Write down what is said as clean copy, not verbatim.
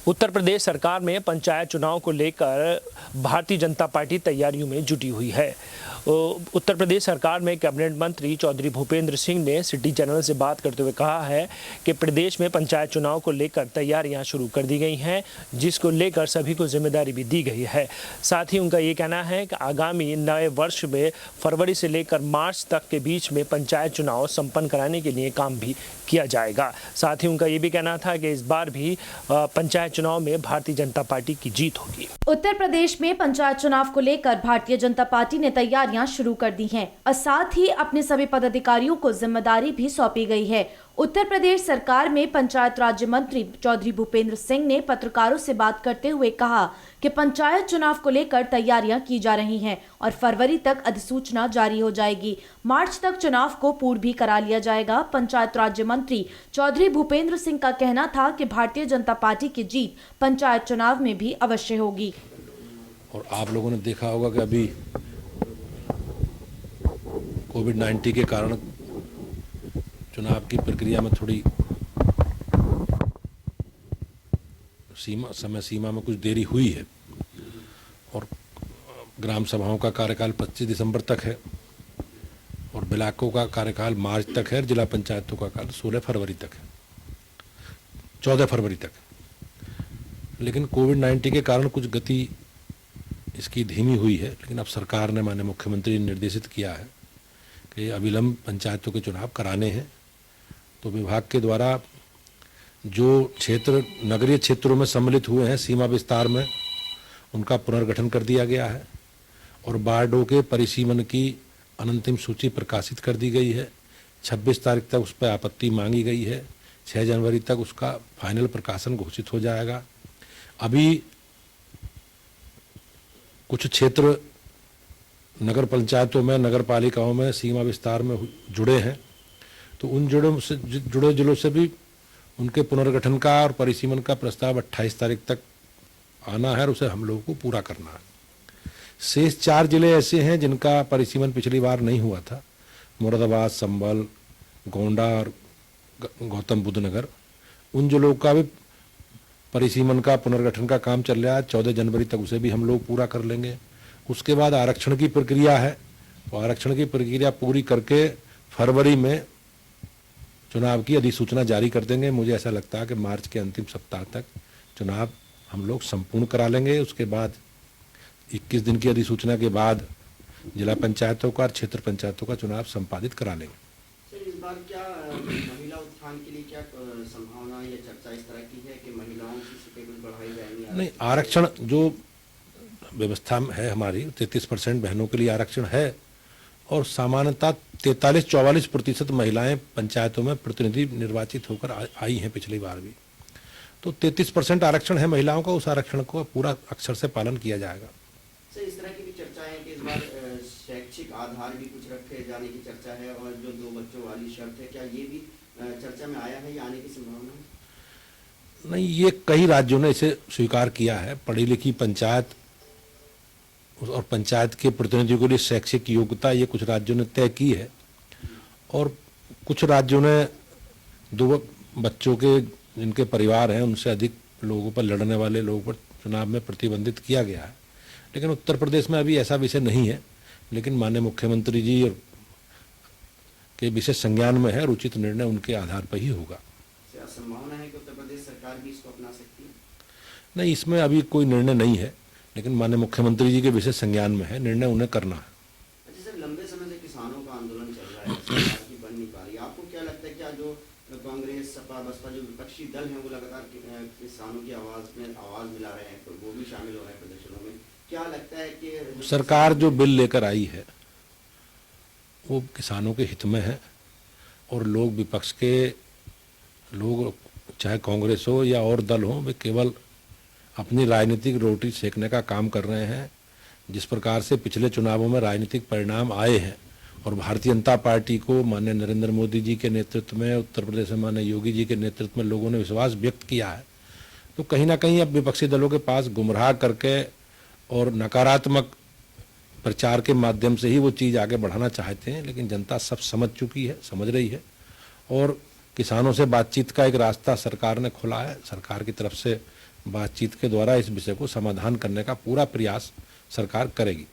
उत्तर प्रदेश सरकार में पंचायत चुनाव को लेकर भारतीय जनता पार्टी तैयारियों में जुटी हुई है। उत्तर प्रदेश सरकार में कैबिनेट मंत्री चौधरी भूपेंद्र सिंह ने सिटी चैनल से बात करते हुए कहा है कि प्रदेश में पंचायत चुनाव को लेकर तैयारियां शुरू कर दी गई हैं, जिसको लेकर सभी को जिम्मेदारी भी दी गई है। साथ ही उनका ये कहना है कि आगामी नए वर्ष में फरवरी से लेकर मार्च तक के बीच में पंचायत चुनाव संपन्न कराने के लिए काम भी किया जाएगा। साथ ही उनका ये भी कहना था कि इस बार भी पंचायत चुनाव में भारतीय जनता पार्टी की जीत होगी। उत्तर प्रदेश में पंचायत चुनाव को लेकर भारतीय जनता पार्टी ने तैयारियां शुरू कर दी हैं और साथ ही अपने सभी पदाधिकारियों को जिम्मेदारी भी सौंपी गई है। उत्तर प्रदेश सरकार में पंचायत राज्य मंत्री चौधरी भूपेंद्र सिंह ने पत्रकारों से बात करते हुए कहा कि पंचायत चुनाव को लेकर तैयारियां की जा रही हैं और फरवरी तक अधिसूचना जारी हो जाएगी। मार्च तक चुनाव को पूर्ण भी करा लिया जाएगा। पंचायत राज्य मंत्री चौधरी भूपेंद्र सिंह का कहना था कि भारतीय जनता पार्टी की जीत पंचायत चुनाव में भी अवश्य होगी। और आप लोगों ने देखा होगा कि अभी कोविड-19 के कारण चुनाव की प्रक्रिया में थोड़ी समय सीमा में कुछ देरी हुई है और ग्राम सभाओं का कार्यकाल 25 दिसंबर तक है और ब्लॉकों का कार्यकाल मार्च तक है और जिला पंचायतों का काल 16 फरवरी तक है, 14 फरवरी तक। लेकिन कोविड-19 के कारण कुछ गति इसकी धीमी हुई है, लेकिन अब सरकार ने माननीय मुख्यमंत्री ने निर्देशित किया है कि अविलंब पंचायतों के चुनाव कराने हैं। तो विभाग के द्वारा जो क्षेत्र नगरीय क्षेत्रों में सम्मिलित हुए हैं सीमा विस्तार में, उनका पुनर्गठन कर दिया गया है और वार्डों के परिसीमन की अंतिम सूची प्रकाशित कर दी गई है। 26 तारीख तक उस पर आपत्ति मांगी गई है। 6 जनवरी तक उसका फाइनल प्रकाशन घोषित हो जाएगा। अभी कुछ क्षेत्र नगर पंचायतों में, नगर पालिकाओं में सीमा विस्तार में जुड़े हैं, तो उन जुड़े जिलों से भी उनके पुनर्गठन का और परिसीमन का प्रस्ताव 28 तारीख तक आना है और उसे हम लोगों को पूरा करना है। शेष 4 जिले ऐसे हैं जिनका परिसीमन पिछली बार नहीं हुआ था, मुरादाबाद, संभल, गोंडा और गौतम बुद्ध नगर। उन जिलों का भी परिसीमन का पुनर्गठन का काम चल रहा है। 14 जनवरी तक उसे भी हम लोग पूरा कर लेंगे। उसके बाद आरक्षण की प्रक्रिया है, तो आरक्षण की प्रक्रिया पूरी करके फरवरी में चुनाव की अधिसूचना जारी कर देंगे। मुझे ऐसा लगता है कि मार्च के अंतिम सप्ताह तक चुनाव हम लोग संपूर्ण करा लेंगे। उसके बाद 21 दिन की अधिसूचना के बाद जिला पंचायतों का और क्षेत्र पंचायतों का चुनाव संपादित करा लेंगे। सर, इस बार क्या महिला उत्थान के लिए क्या संभावना या चर्चा इस तरह की है कि महिलाओं की सीटें कुछ बढ़ाई जाएंगी? नहीं, आरक्षण जो व्यवस्था है हमारी 33% बहनों के लिए आरक्षण है और सामान्यतः 43-44% महिलाएं पंचायतों में प्रतिनिधि निर्वाचित होकर आई हैं पिछली बार भी। तो 33% आरक्षण है महिलाओं का, उस आरक्षण को पूरा अक्षर से पालन किया जाएगा। सर, इस तरह की भी चर्चा है कि इस बार शैक्षिक आधार भी कुछ रखे जाने की चर्चा है और जो 2 बच्चों वाली शर्त है, क्या ये भी चर्चा में आया है या आने की संभावना है? नहीं, ये कई राज्यों ने इसे स्वीकार किया है। पढ़ी लिखी पंचायत और पंचायत के प्रतिनिधियों के लिए शैक्षिक योग्यता ये कुछ राज्यों ने तय की है और कुछ राज्यों ने 2 बच्चों के जिनके परिवार हैं उनसे अधिक लोगों पर लड़ने वाले लोगों पर चुनाव में प्रतिबंधित किया गया है। लेकिन उत्तर प्रदेश में अभी ऐसा विषय नहीं है, लेकिन माननीय मुख्यमंत्री जी के विशेष संज्ञान में है और उचित निर्णय उनके आधार पर ही होगा। संभावना है कि उत्तर प्रदेश सरकार भी इसको अपना सकती है? नहीं, इसमें अभी कोई निर्णय नहीं है, लेकिन माननीय मुख्यमंत्री जी के विशेष संज्ञान में है, निर्णय उन्हें करना है। अच्छा सर, लंबे समय से किसानों का आंदोलन चल रहा है, सरकार की बन नहीं पा रही। आपको क्या लगता है, क्या जो कांग्रेस, सपा, बसपा जो विपक्षी दल हैं वो लगातार किसानों की आवाज मिला रहे हैं, तो वो भी शामिल हो रहे हैं प्रदर्शनों में? क्या लगता है कि सरकार जो बिल लेकर आई है वो किसानों के हित में है और लोग विपक्ष के लोग, चाहे कांग्रेस हो या और दल हो, वे केवल अपनी राजनीतिक रोटी सेकने का काम कर रहे हैं। जिस प्रकार से पिछले चुनावों में राजनीतिक परिणाम आए हैं और भारतीय जनता पार्टी को माननीय नरेंद्र मोदी जी के नेतृत्व में, उत्तर प्रदेश में माननीय योगी जी के नेतृत्व में लोगों ने विश्वास व्यक्त किया है, तो कहीं ना कहीं अब विपक्षी दलों के पास गुमराह करके और नकारात्मक प्रचार के माध्यम से ही वो चीज़ आगे बढ़ाना चाहते हैं। लेकिन जनता सब समझ चुकी है, समझ रही है और किसानों से बातचीत का एक रास्ता सरकार ने खोला है। सरकार की तरफ से बातचीत के द्वारा इस विषय को समाधान करने का पूरा प्रयास सरकार करेगी।